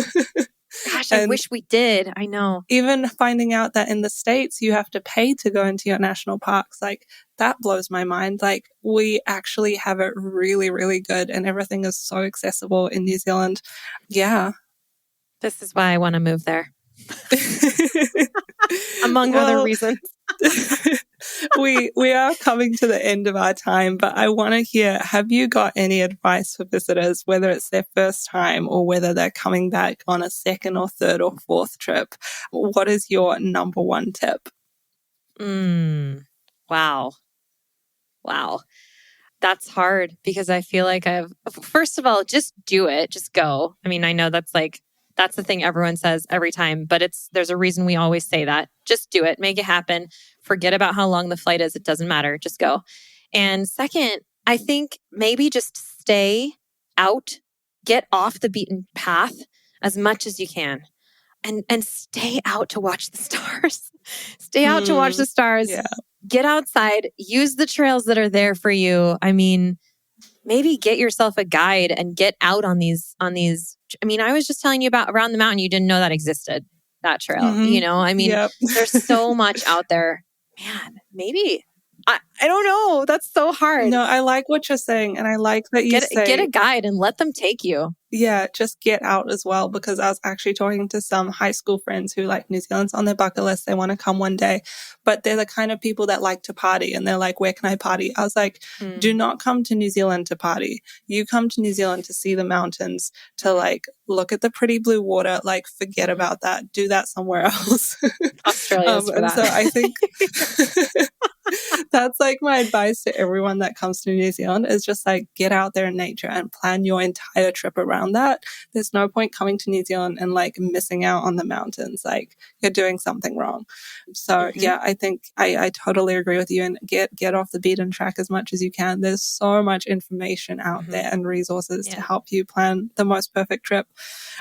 Gosh, I wish we did. I know. Even finding out that in the States, you have to pay to go into your national parks, like, that blows my mind. Like, we actually have it really, really good, and everything is so accessible in New Zealand. Yeah. This is why I want to move there. Among other reasons. we are coming to the end of our time, but I want to hear, have you got any advice for visitors, whether it's their first time or whether they're coming back on a second or third or fourth trip? What is your number one tip? Wow. That's hard because I feel like first of all, just do it. Just go. I mean, I know that's the thing everyone says every time, but there's a reason we always say that. Just do it. Make it happen. Forget about how long the flight is. It doesn't matter. Just go. And second, I think maybe just stay out, get off the beaten path as much as you can. And stay out to watch the stars. Stay out to watch the stars. Yeah. Get outside. Use the trails that are there for you. I mean, maybe get yourself a guide and get out on these. I mean, I was just telling you about around the mountain. You didn't know that existed, that trail. I mean, there's so much out there. Man, maybe. I don't know. That's so hard. No, I like what you're saying. And I like that you say... Get a guide and let them take you. Yeah, just get out as well, because I was actually talking to some high school friends who, like, New Zealand's on their bucket list. They want to come one day, but they're the kind of people that like to party, and they're like, where can I party? I was like, do not come to New Zealand to party. You come to New Zealand to see the mountains, to, like, look at the pretty blue water. Like, forget about that. Do that somewhere else. Australia's for that. So I think that's like my advice to everyone that comes to New Zealand is just like, get out there in nature and plan your entire trip around that. There's no point coming to New Zealand and like missing out on the mountains. Like, you're doing something wrong. So yeah, I think I totally agree with you, and get off the beaten track as much as you can. There's so much information out there and resources to help you plan the most perfect trip.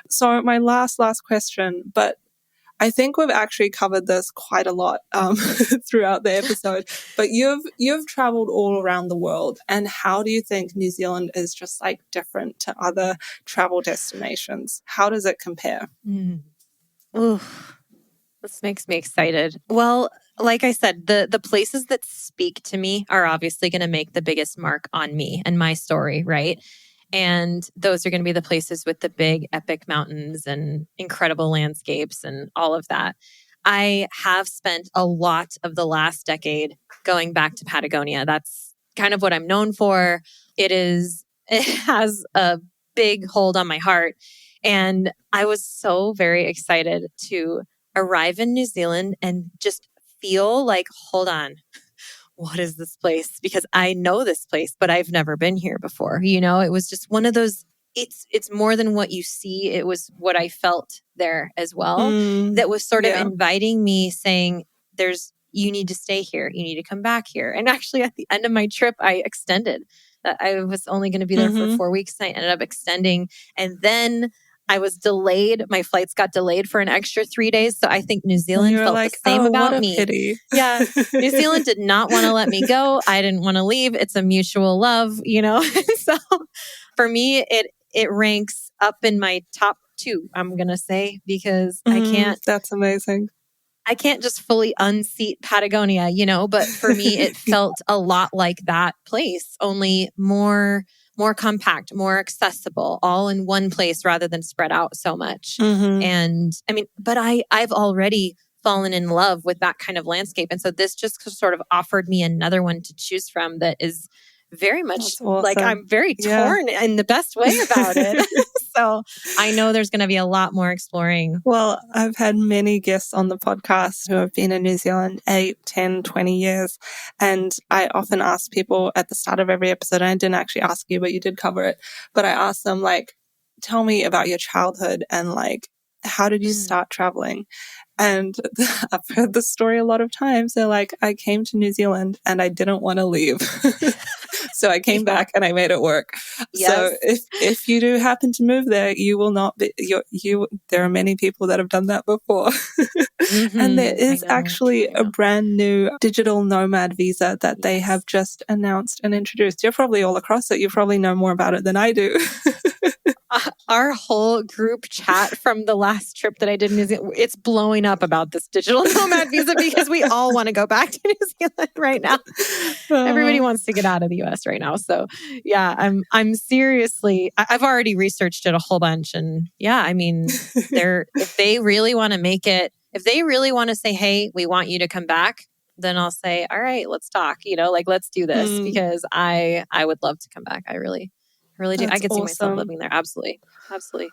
So my last question, but I think we've actually covered this quite a lot throughout the episode, but you've traveled all around the world. And how do you think New Zealand is just like different to other travel destinations? How does it compare? Ooh, this makes me excited. Well, like I said, the places that speak to me are obviously going to make the biggest mark on me and my story, right? And those are going to be the places with the big epic mountains and incredible landscapes and all of that. I have spent a lot of the last decade going back to Patagonia. That's kind of what I'm known for. It has a big hold on my heart. And I was so very excited to arrive in New Zealand and just feel like, hold on, what is this place? Because I know this place, but I've never been here before. It was just one of those, it's more than what you see. It was what I felt there as well. That was sort of inviting me, saying, you need to stay here. You need to come back here. And actually at the end of my trip, I extended. I was only going to be there for 4 weeks. And I ended up extending. And then I was delayed. My flights got delayed for an extra 3 days. So I think New Zealand felt like, the same about me. Pity. Yeah. New Zealand did not want to let me go. I didn't want to leave. It's a mutual love, So for me, it ranks up in my top 2, I'm going to say, because I can't. That's amazing. I can't just fully unseat Patagonia, but for me, it felt a lot like that place, only more compact, more accessible, all in one place rather than spread out so much. And I mean, but I've already fallen in love with that kind of landscape. And so this just sort of offered me another one to choose from that is very much awesome. like I'm very torn in the best way about it. So I know there's going to be a lot more exploring. Well, I've had many guests on the podcast who have been in New Zealand 8, 10, 20 years. And I often ask people at the start of every episode, and I didn't actually ask you, but you did cover it. But I ask them, like, tell me about your childhood and, like, how did you start traveling? And I've heard this story a lot of times. They're like, I came to New Zealand and I didn't want to leave. So I came back and I made it work. Yes. So if you do happen to move there, you will not be, there are many people that have done that before. And there is actually a brand new digital nomad visa that they have just announced and introduced. You're probably all across it. You probably know more about it than I do. Our whole group chat from the last trip that I did in New Zealand, it's blowing up about this digital nomad visa because we all want to go back to New Zealand right now. Everybody wants to get out of the US right now. So yeah, I'm seriously, I've already researched it a whole bunch. And yeah, I mean, if they really want to make it, if they really want to say, hey, we want you to come back, then I'll say, all right, let's talk, like, let's do this because I would love to come back. I really do. That's I could see myself awesome. living there. Absolutely. Absolutely.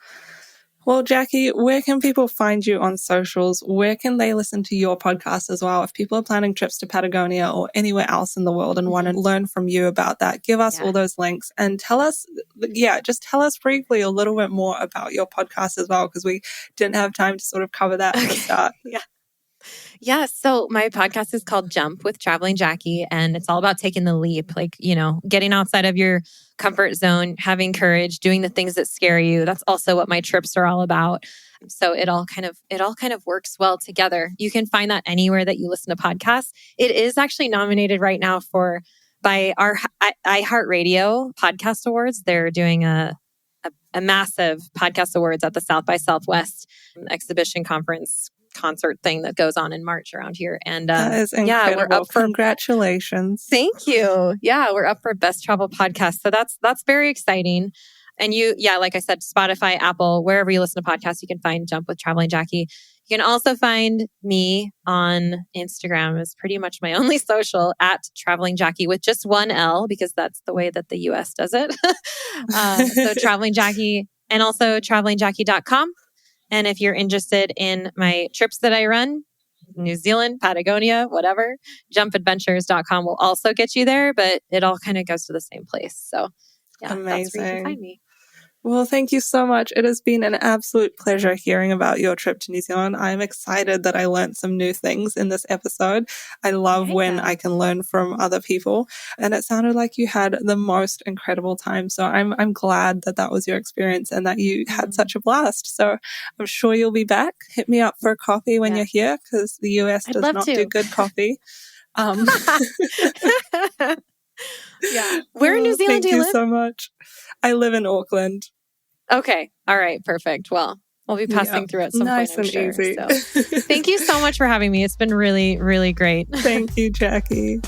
Well, Jackie, where can people find you on socials? Where can they listen to your podcast as well? If people are planning trips to Patagonia or anywhere else in the world and want to learn from you about that, give us all those links and tell us briefly a little bit more about your podcast as well, because we didn't have time to sort of cover that at the start. Yeah. So my podcast is called Jump with Traveling Jackie, and it's all about taking the leap, like, getting outside of your comfort zone, having courage, doing the things that scare you. That's also what my trips are all about. So it all kind of works well together. You can find that anywhere that you listen to podcasts. It is actually nominated right now by our iHeartRadio Podcast Awards. They're doing a massive podcast awards at the South by Southwest exhibition conference concert thing that goes on in March around here. And that is incredible. we're up for congratulations. Thank you. Yeah, we're up for Best Travel Podcast. So that's very exciting. And like I said, Spotify, Apple, wherever you listen to podcasts, you can find Jump with Traveling Jackie. You can also find me on Instagram. It's pretty much my only social, at Traveling Jackie, with just one L, because that's the way that the US does it. So Traveling Jackie, and also travelingjackie.com. And if you're interested in my trips that I run, New Zealand, Patagonia, whatever, jumpadventures.com will also get you there, but it all kind of goes to the same place. So yeah, amazing. That's where you can find me. Well, thank you so much. It has been an absolute pleasure hearing about your trip to New Zealand. I'm excited that I learned some new things in this episode. I love when I can learn from other people. And it sounded like you had the most incredible time. So I'm glad that was your experience and that you had such a blast. So I'm sure you'll be back. Hit me up for a coffee when you're here, because the US does not do good coffee. Yeah. Where in New Zealand do you live? Thank you so much. I live in Auckland. Okay. All right. Perfect. Well, we'll be passing through at some point, I'm sure. Easy. So, thank you so much for having me. It's been really, really great. Thank you, Jackie.